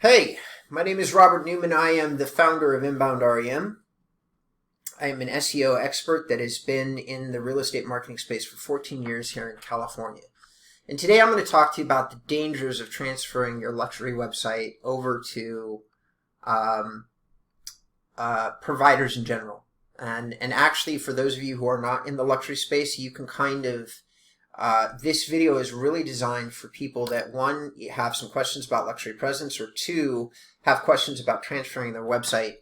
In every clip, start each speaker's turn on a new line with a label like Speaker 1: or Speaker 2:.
Speaker 1: Hey, my name is Robert Newman. I am the founder of Inbound REM. I am an SEO expert that has been in the real estate marketing space for 14 years here in California. And today I'm going to talk to you about the dangers of transferring your luxury website over to providers in general. And actually, for those of you who are not in the luxury space, you can kind of this video is really designed for people that, one, have some questions about luxury presence, or two, have questions about transferring their website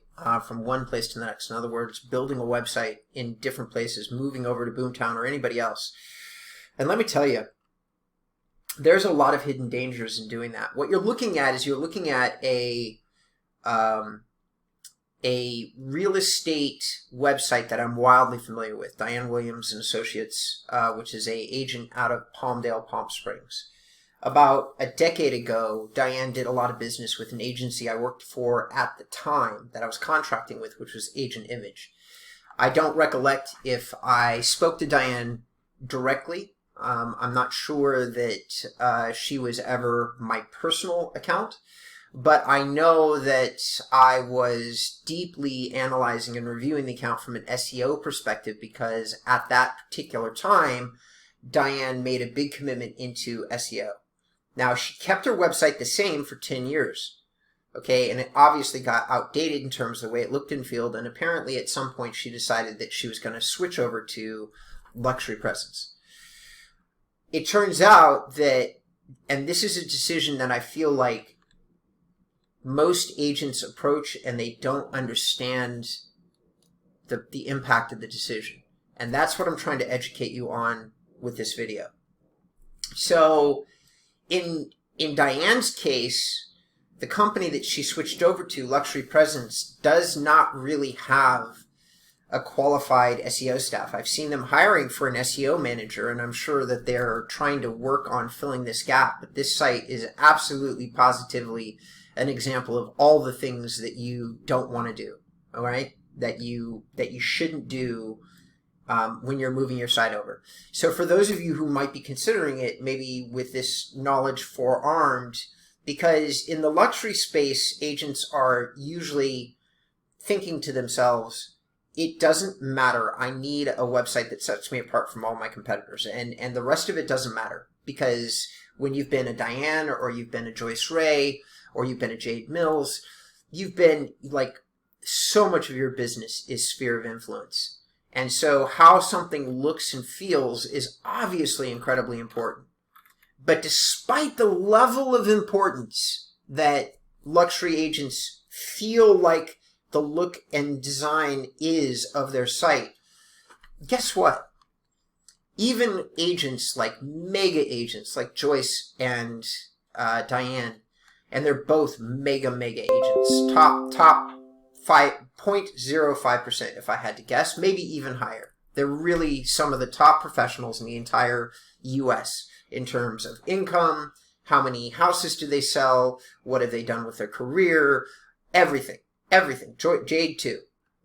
Speaker 1: from one place to the next. In other words, building a website in different places, moving over to Boomtown or anybody else. And let me tell you, there's a lot of hidden dangers in doing that. What you're looking at is a real estate website that I'm wildly familiar with, Diane Williams and Associates, which is an agent out of Palmdale, Palm Springs. About a decade ago, Diane did a lot of business with an agency I worked for at the time that I was contracting with, which was Agent Image. I don't recollect if I spoke to Diane directly. I'm not sure that she was ever my personal account. But I know that I was deeply analyzing and reviewing the account from an SEO perspective, because at that particular time, Diane made a big commitment into SEO. Now, she kept her website the same for 10 years, okay? And it obviously got outdated in terms of the way it looked and felt, and apparently at some point she decided that she was going to switch over to luxury presence. It turns out that, and this is a decision that I feel like most agents approach, and they don't understand the impact of the decision. And that's what I'm trying to educate you on with this video. So in Diane's case, the company that she switched over to, Luxury Presence, does not really have a qualified SEO staff. I've seen them hiring for an SEO manager, and I'm sure that they're trying to work on filling this gap. But this site is absolutely positively an example of all the things that you don't want to do, all right? That you shouldn't do when you're moving your site over. So for those of you who might be considering it, maybe with this knowledge forearmed, because in the luxury space, agents are usually thinking to themselves, it doesn't matter. I need a website that sets me apart from all my competitors, and the rest of it doesn't matter, because when you've been a Diane, or you've been a Joyce Ray, or you've been a Jade Mills, you've been, like, so much of your business is sphere of influence. And so how something looks and feels is obviously incredibly important. But despite the level of importance that luxury agents feel like the look and design is of their site, guess what? Even agents, like mega agents, like Joyce and Diane, and they're both mega agents, top 0.05%, if I had to guess, maybe even higher. They're really some of the top professionals in the entire US in terms of income, how many houses do they sell, what have they done with their career, everything. Jade too,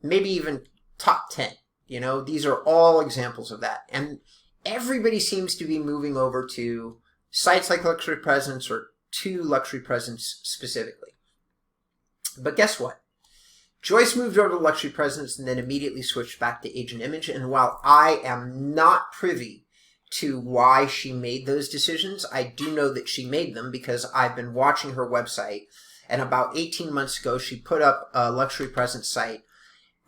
Speaker 1: maybe even top 10. You know, these are all examples of that. And everybody seems to be moving over to sites like Luxury Presence, or to Luxury Presence specifically. But guess what? Joyce moved over to Luxury Presence and then immediately switched back to Agent Image. And while I am not privy to why she made those decisions, I do know that she made them because I've been watching her website. And about 18 months ago, she put up a Luxury Presence site.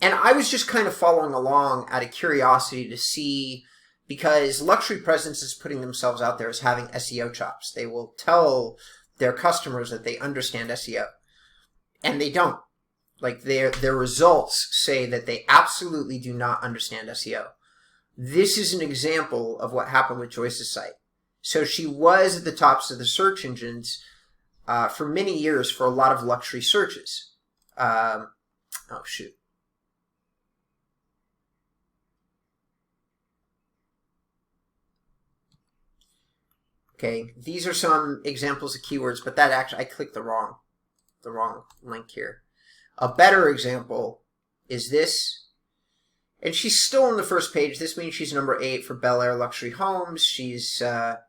Speaker 1: And I was just kind of following along out of curiosity to see, because Luxury Presence is putting themselves out there as having SEO chops. They will tell their customers that they understand SEO, and they don't. Like, their results say that they absolutely do not understand SEO. This is an example of what happened with Joyce's site. So she was at the tops of the search engines for many years for a lot of luxury searches. Oh, shoot. Okay, these are some examples of keywords, but that actually, I clicked the wrong link here. A better example is this, and she's still on the first page. This means she's number 8 for Bel Air Luxury Homes. She's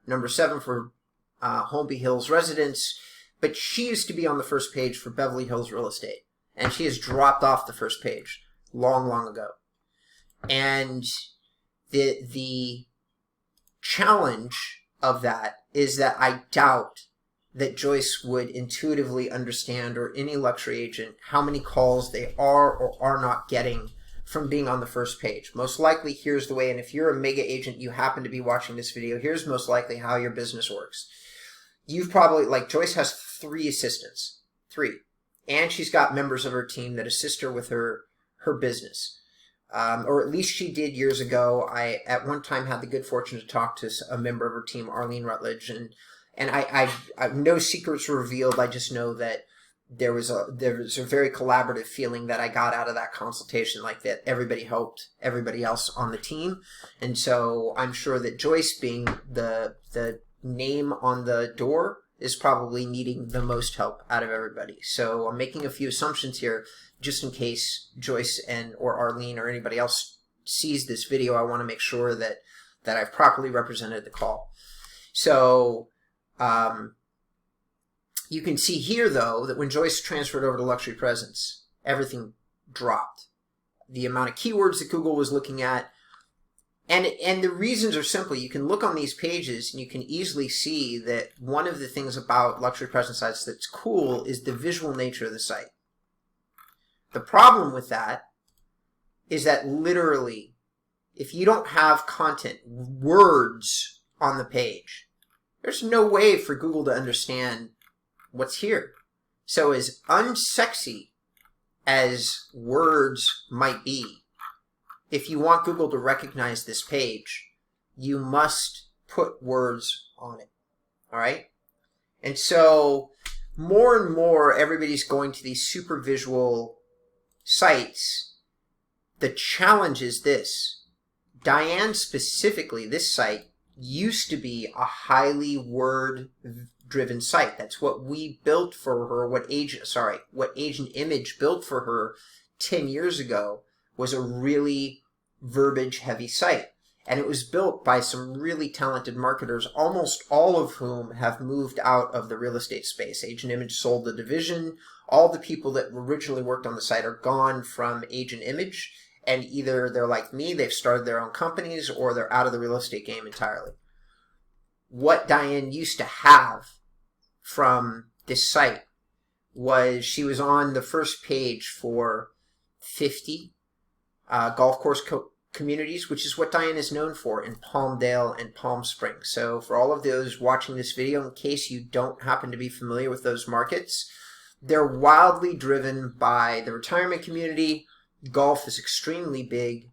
Speaker 1: number 7 for Holmby Hills Residence. But she used to be on the first page for Beverly Hills real estate, and she has dropped off the first page long, long ago. And the challenge of that is that I doubt that Joyce would intuitively understand, or any luxury agent, how many calls they are or are not getting from being on the first page. Most likely, here's the way, and if you're a mega agent, you happen to be watching this video, here's most likely how your business works. You've probably, like Joyce has 3 assistants, 3. And she's got members of her team that assist her with her business. Or at least she did years ago. I, at one time, had the good fortune to talk to a member of her team, Arlene Rutledge, and I no secrets were revealed. I just know that there was a very collaborative feeling that I got out of that consultation, like that everybody helped everybody else on the team. And so I'm sure that Joyce, being the name on the door, is probably needing the most help out of everybody. So I'm making a few assumptions here just in case Joyce or Arlene or anybody else sees this video. I want to make sure that I've properly represented the call. So you can see here, though, that when Joyce transferred over to Luxury Presence, everything dropped. The amount of keywords that Google was looking at, and the reasons are simple. You can look on these pages and you can easily see that one of the things about Luxury Presence sites that's cool is the visual nature of the site. The problem with that is that literally, if you don't have content, words on the page, there's no way for Google to understand what's here. So as unsexy as words might be, if you want Google to recognize this page, you must put words on it. All right? And so more and more, everybody's going to these super visual sites. The challenge is this. Diane specifically, this site, used to be a highly word-driven site. That's what we built for her, what Agent Image built for her 10 years ago, was a really verbiage-heavy site. And it was built by some really talented marketers, almost all of whom have moved out of the real estate space. Agent Image sold the division. All the people that originally worked on the site are gone from Agent Image, and either they're like me, they've started their own companies, or they're out of the real estate game entirely. What Diane used to have from this site was she was on the first page for 50 golf course communities, which is what Diane is known for in Palmdale and Palm Springs. So for all of those watching this video, in case you don't happen to be familiar with those markets, they're wildly driven by the retirement community. Golf is extremely big.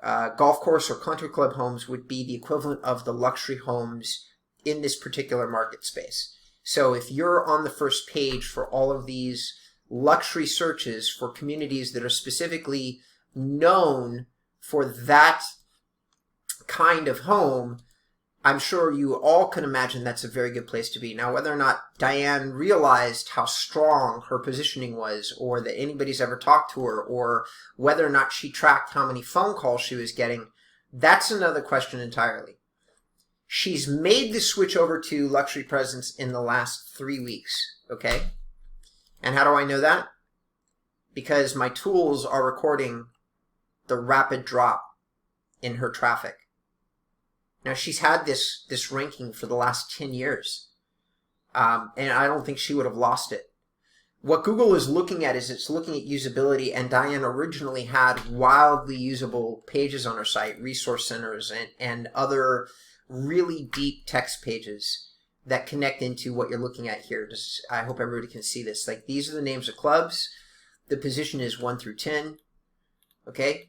Speaker 1: Golf course or country club homes would be the equivalent of the luxury homes in this particular market space. So if you're on the first page for all of these luxury searches for communities that are specifically known for that kind of home, I'm sure you all can imagine that's a very good place to be. Now, whether or not Diane realized how strong her positioning was, or that anybody's ever talked to her, or whether or not she tracked how many phone calls she was getting, that's another question entirely. She's made the switch over to Luxury Presence in the last 3 weeks, okay? And how do I know that? Because my tools are recording the rapid drop in her traffic. Now, she's had this ranking for the last 10 years, and I don't think she would have lost it. What Google is looking at is it's looking at usability, and Diane originally had wildly usable pages on her site, resource centers, and other really deep text pages that connect into what you're looking at here. Just, I hope everybody can see this. Like, these are the names of clubs. The position is 1 through 10, okay?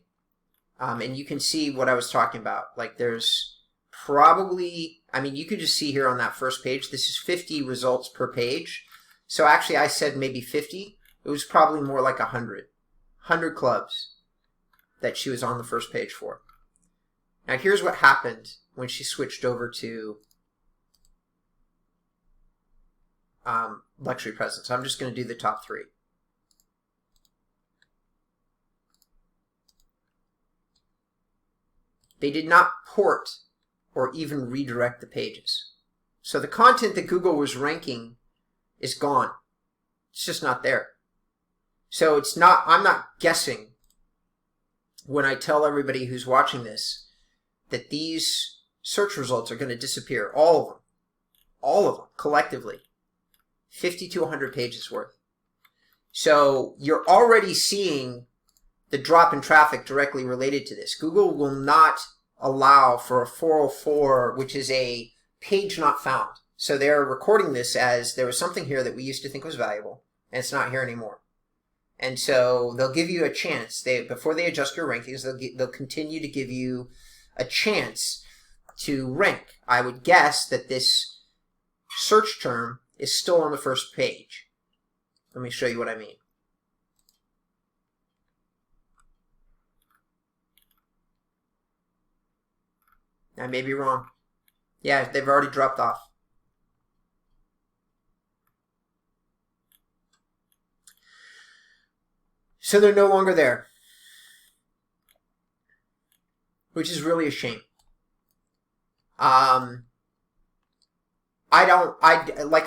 Speaker 1: And you can see what I was talking about. Like, there's probably, I mean, you could just see here on that first page, this is 50 results per page. So actually, I said maybe 50. It was probably more like 100. 100 clubs that she was on the first page for. Now, here's what happened when she switched over to Luxury Presence. I'm just going to do the top 3. They did not port or even redirect the pages. So the content that Google was ranking is gone. It's just not there. So it's not, I'm not guessing when I tell everybody who's watching this that these search results are going to disappear. All of them, collectively. 50 to 100 pages worth. So you're already seeing the drop in traffic directly related to this. Google will not allow for a 404, which is a page not found. So they're recording this as there was something here that we used to think was valuable, and it's not here anymore. And so they'll give you a chance. Before they adjust your rankings, they'll continue to give you a chance to rank. I would guess that this search term is still on the first page. Let me show you what I mean. I may be wrong. Yeah, they've already dropped off. So they're no longer there, which is really a shame. Like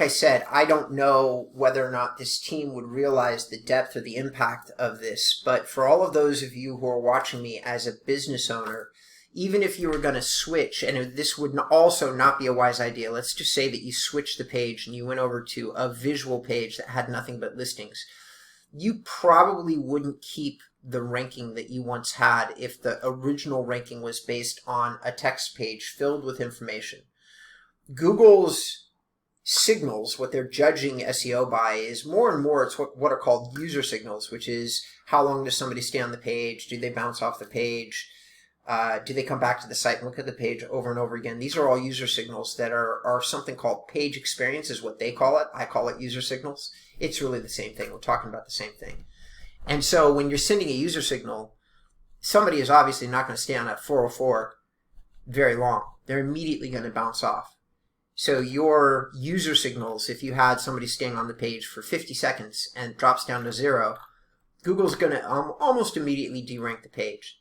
Speaker 1: I said, I don't know whether or not this team would realize the depth or the impact of this, but for all of those of you who are watching me as a business owner, even if you were going to switch, and this would also not be a wise idea, let's just say that you switched the page and you went over to a visual page that had nothing but listings, you probably wouldn't keep the ranking that you once had if the original ranking was based on a text page filled with information. Google's signals, what they're judging SEO by, is more and more it's what are called user signals, which is how long does somebody stay on the page, do they bounce off the page, do they come back to the site and look at the page over and over again. These are all user signals that are something called page experience is what they call it. I call it user signals. It's really the same thing. We're talking about the same thing. And so when you're sending a user signal, somebody is obviously not going to stay on that 404 very long. They're immediately going to bounce off. So your user signals, if you had somebody staying on the page for 50 seconds and it drops down to 0, Google's going to almost immediately derank the page.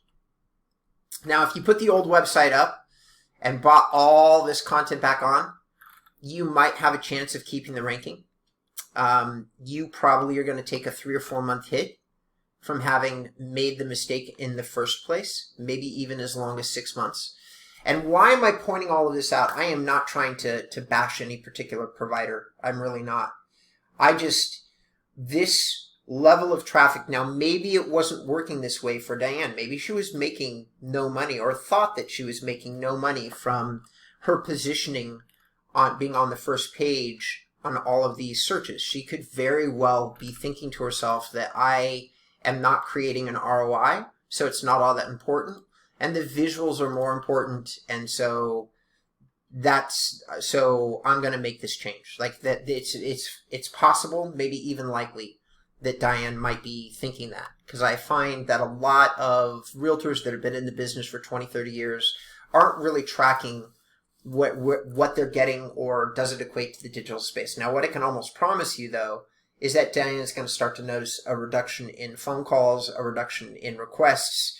Speaker 1: Now, if you put the old website up and brought all this content back on, you might have a chance of keeping the ranking. You probably are going to take a 3 or 4 month hit from having made the mistake in the first place, maybe even as long as 6 months. And why am I pointing all of this out? I am not trying to bash any particular provider. I'm really not. This level of traffic, now maybe it wasn't working this way for Diane. Maybe she was making no money or thought that she was making no money from her positioning on being on the first page on all of these searches. She could very well be thinking to herself that I am not creating an ROI, so it's not all that important, and the visuals are more important, and so I'm going to make this change. Like that, it's possible, maybe even likely, that Diane might be thinking that, because I find that a lot of realtors that have been in the business for 20, 30 years aren't really tracking what they're getting, or does it equate to the digital space. Now, what I can almost promise you, though, is that Diane's going to start to notice a reduction in phone calls, a reduction in requests,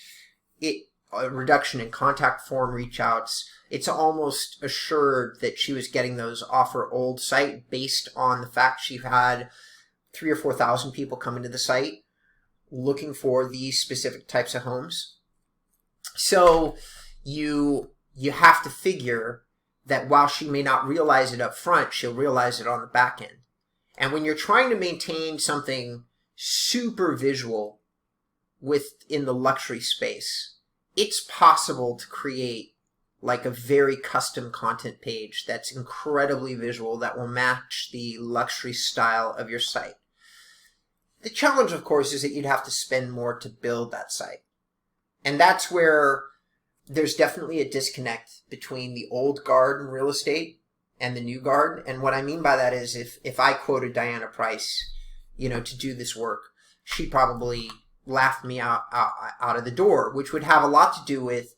Speaker 1: a reduction in contact form reach outs. It's almost assured that she was getting those off her old site based on the fact she had 3,000 or 4,000 people come into the site looking for these specific types of homes. So you have to figure that while she may not realize it up front, she'll realize it on the back end. And when you're trying to maintain something super visual within the luxury space, it's possible to create like a very custom content page that's incredibly visual that will match the luxury style of your site. The challenge, of course, is that you'd have to spend more to build that site. And that's where there's definitely a disconnect between the old guard in real estate and the new guard. And what I mean by that is if I quoted Diana Price, to do this work, she'd probably laugh me out of the door, which would have a lot to do with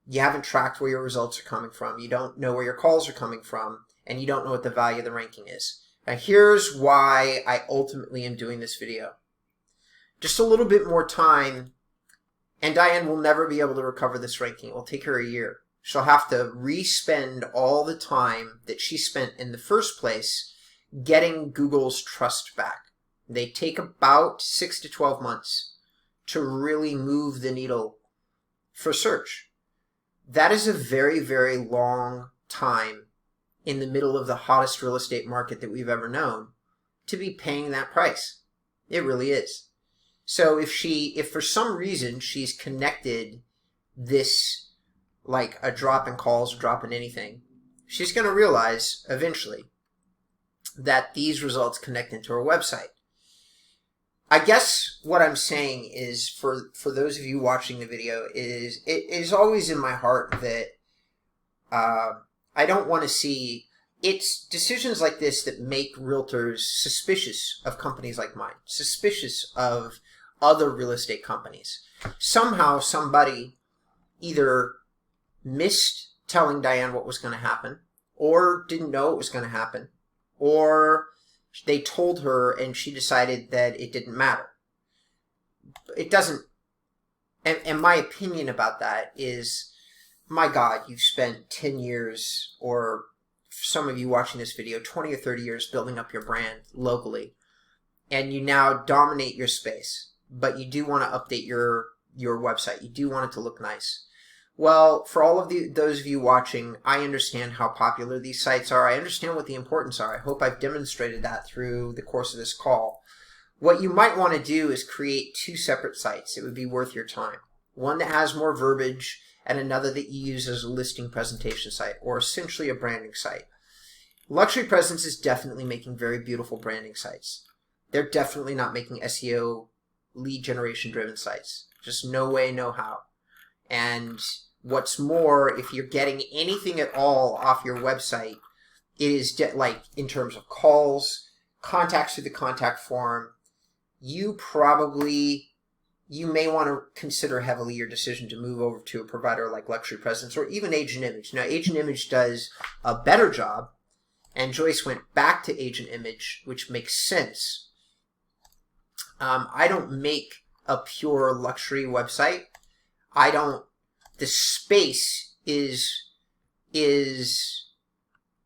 Speaker 1: you haven't tracked where your results are coming from. You don't know where your calls are coming from, and you don't know what the value of the ranking is. Now, here's why I ultimately am doing this video. Just a little bit more time, and Diane will never be able to recover this ranking. It will take her a year. She'll have to re-spend all the time that she spent in the first place getting Google's trust back. They take about 6 to 12 months to really move the needle for search. That is a very, very long time in the middle of the hottest real estate market that we've ever known to be paying that price. It really is. So if for some reason she's connected this like a drop in calls, a drop in anything, she's going to realize eventually that these results connect into her website. I guess what I'm saying is for those of you watching the video is it is always in my heart that I don't want to see, it's decisions like this that make realtors suspicious of companies like mine, suspicious of other real estate companies. Somehow somebody either missed telling Diane what was going to happen, or didn't know it was going to happen, or they told her and she decided that it didn't matter. It doesn't, and my opinion about that is, my God, you've spent 10 years, or some of you watching this video, 20 or 30 years building up your brand locally, and you now dominate your space, but you do want to update your website. You do want it to look nice. Well, for all of those of you watching, I understand how popular these sites are. I understand what the importance are. I hope I've demonstrated that through the course of this call. What you might want to do is create 2 separate sites. It would be worth your time. One that has more verbiage and another that you use as a listing presentation site, or essentially a branding site. Luxury Presence is definitely making very beautiful branding sites. They're definitely not making SEO lead generation driven sites. Just no way, no how. And what's more, if you're getting anything at all off your website, it is like in terms of calls, contacts through the contact form, you may want to consider heavily your decision to move over to a provider like Luxury Presence or even Agent Image. Now, Agent Image does a better job, and Joyce went back to Agent Image, which makes sense. I don't make a pure luxury website. The space is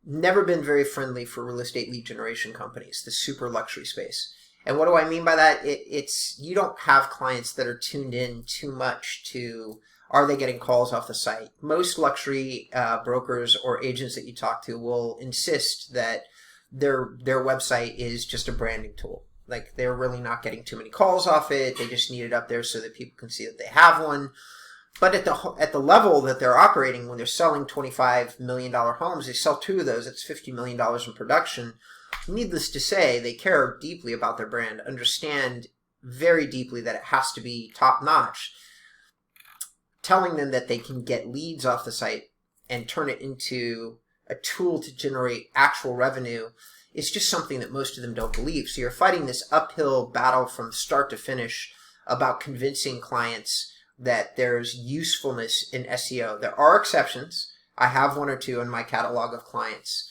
Speaker 1: never been very friendly for real estate lead generation companies, the super luxury space. And what do I mean by that? It's you don't have clients that are tuned in too much to, are they getting calls off the site? Most luxury brokers or agents that you talk to will insist that their website is just a branding tool. Like, they're really not getting too many calls off it. They just need it up there so that people can see that they have one. But at the level that they're operating, when they're selling $25 million homes, they sell 2 of those. It's $50 million in production. Needless to say, they care deeply about their brand, understand very deeply that it has to be top-notch. Telling them that they can get leads off the site and turn it into a tool to generate actual revenue is just something that most of them don't believe. So you're fighting this uphill battle from start to finish about convincing clients that there's usefulness in SEO. There are exceptions. I have 1 or 2 in my catalog of clients,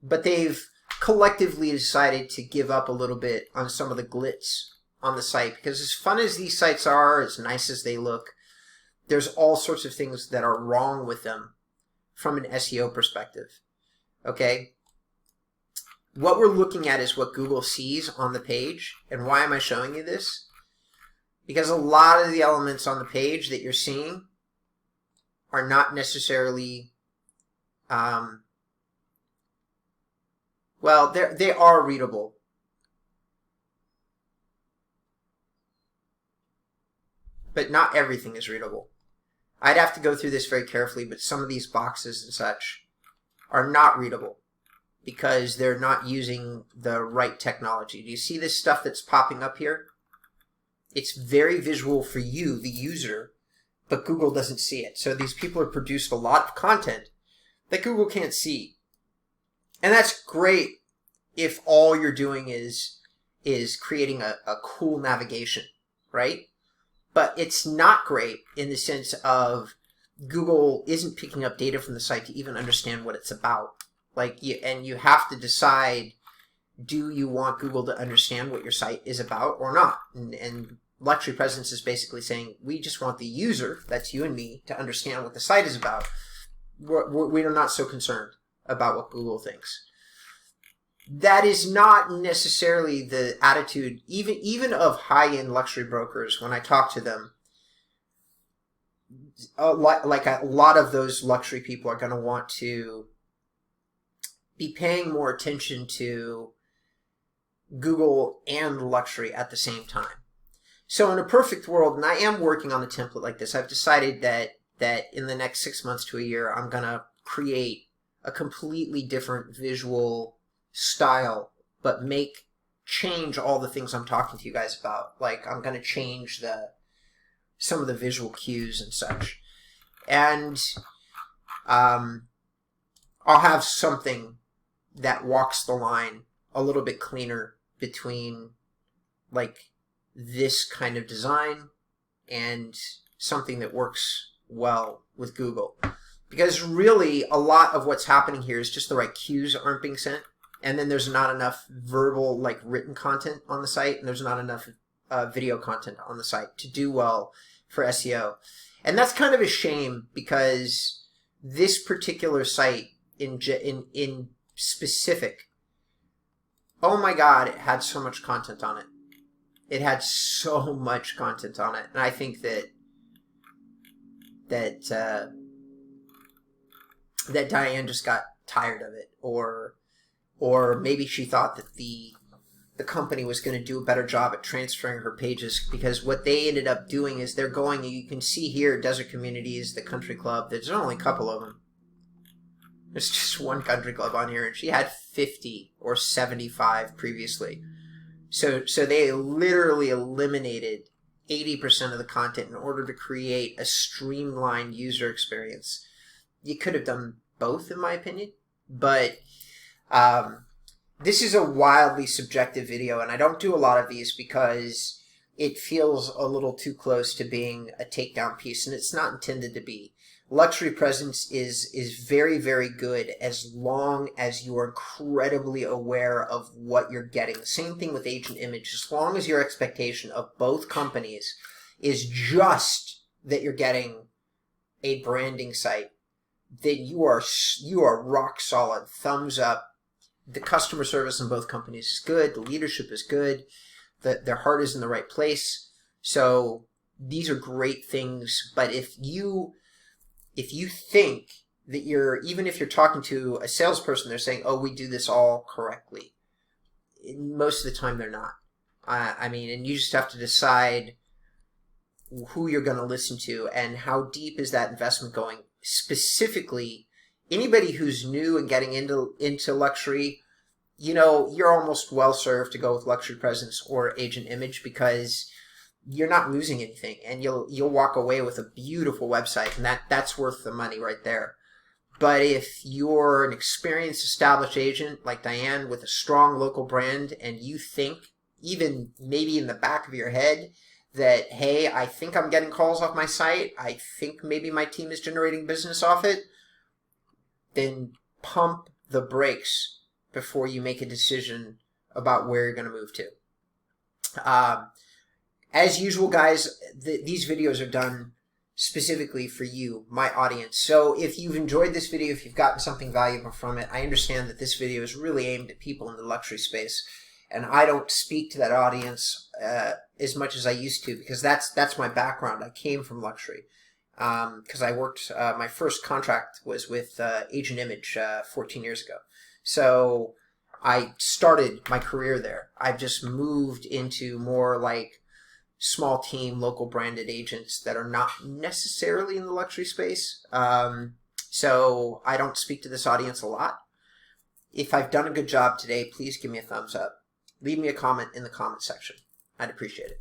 Speaker 1: but they've collectively decided to give up a little bit on some of the glitz on the site, because as fun as these sites are, as nice as they look, there's all sorts of things that are wrong with them from an SEO perspective. Okay? What we're looking at is what Google sees on the page. And why am I showing you this? Because a lot of the elements on the page that you're seeing are not necessarily, well, they are readable. But not everything is readable. I'd have to go through this very carefully, but some of these boxes and such are not readable because they're not using the right technology. Do you see this stuff that's popping up here? It's very visual for you, the user, but Google doesn't see it. So these people have produced a lot of content that Google can't see. And that's great if all you're doing is creating a cool navigation, right? But it's not great in the sense of Google isn't picking up data from the site to even understand what it's about. And you have to decide, do you want Google to understand what your site is about or not? And Luxury Presence is basically saying, we just want the user, that's you and me, to understand what the site is about. We are not so concerned about what Google thinks. that is not necessarily the attitude, even of high-end luxury brokers. When I talk to them, a lot of those luxury people are going to want to be paying more attention to Google and luxury at the same time. So in a perfect world, and I am working on a template like this, I've decided that in the next 6 months to a year, I'm going to create a completely different visual style, but change all the things I'm talking to you guys about. Like, I'm going to change some of the visual cues and such. And I'll have something that walks the line a little bit cleaner between like this kind of design and something that works well with Google. Because really, a lot of what's happening here is just the right cues aren't being sent. And then there's not enough verbal, like written content on the site, and there's not enough video content on the site to do well for SEO. And that's kind of a shame, because this particular site in specific, oh my God, it had so much content on it. It had so much content on it. And I think that Diane just got tired of it, or maybe she thought that the company was going to do a better job at transferring her pages, because what they ended up doing is they're going, you can see here, Desert Communities, the country club, there's only a couple of them. There's just one country club on here, and she had 50 or 75 previously. So they literally eliminated 80% of the content in order to create a streamlined user experience. You could have done both, in my opinion, but this is a wildly subjective video, and I don't do a lot of these because it feels a little too close to being a takedown piece, and it's not intended to be. Luxury presence is very, very good as long as you are incredibly aware of what you're getting. Same thing with agent image. As long as your expectation of both companies is just that you're getting a branding site, then you are rock solid. Thumbs up. The customer service in both companies is good. The leadership is good. Their heart is in the right place. So these are great things. But if you think that even if you're talking to a salesperson, they're saying, oh, we do this all correctly, most of the time they're not. I mean, and you just have to decide who you're going to listen to and how deep is that investment going. Specifically, anybody who's new and getting into luxury, you're almost well served to go with luxury presence or agent image, because you're not losing anything, and you'll walk away with a beautiful website, and that's worth the money right there. But if you're an experienced, established agent like Diane with a strong local brand, and you think, even maybe in the back of your head, that, hey, I think I'm getting calls off my site, I think maybe my team is generating business off it, then pump the brakes before you make a decision about where you're going to move to. As usual, guys, these videos are done specifically for you, my audience. So if you've enjoyed this video, if you've gotten something valuable from it, I understand that this video is really aimed at people in the luxury space, and I don't speak to that audience as much as I used to, because that's my background. I came from luxury because I worked, my first contract was with Agent Image 14 years ago. So I started my career there. I've just moved into more like small team, local branded agents that are not necessarily in the luxury space. So I don't speak to this audience a lot. If I've done a good job today, please give me a thumbs up. Leave me a comment in the comment section. I'd appreciate it.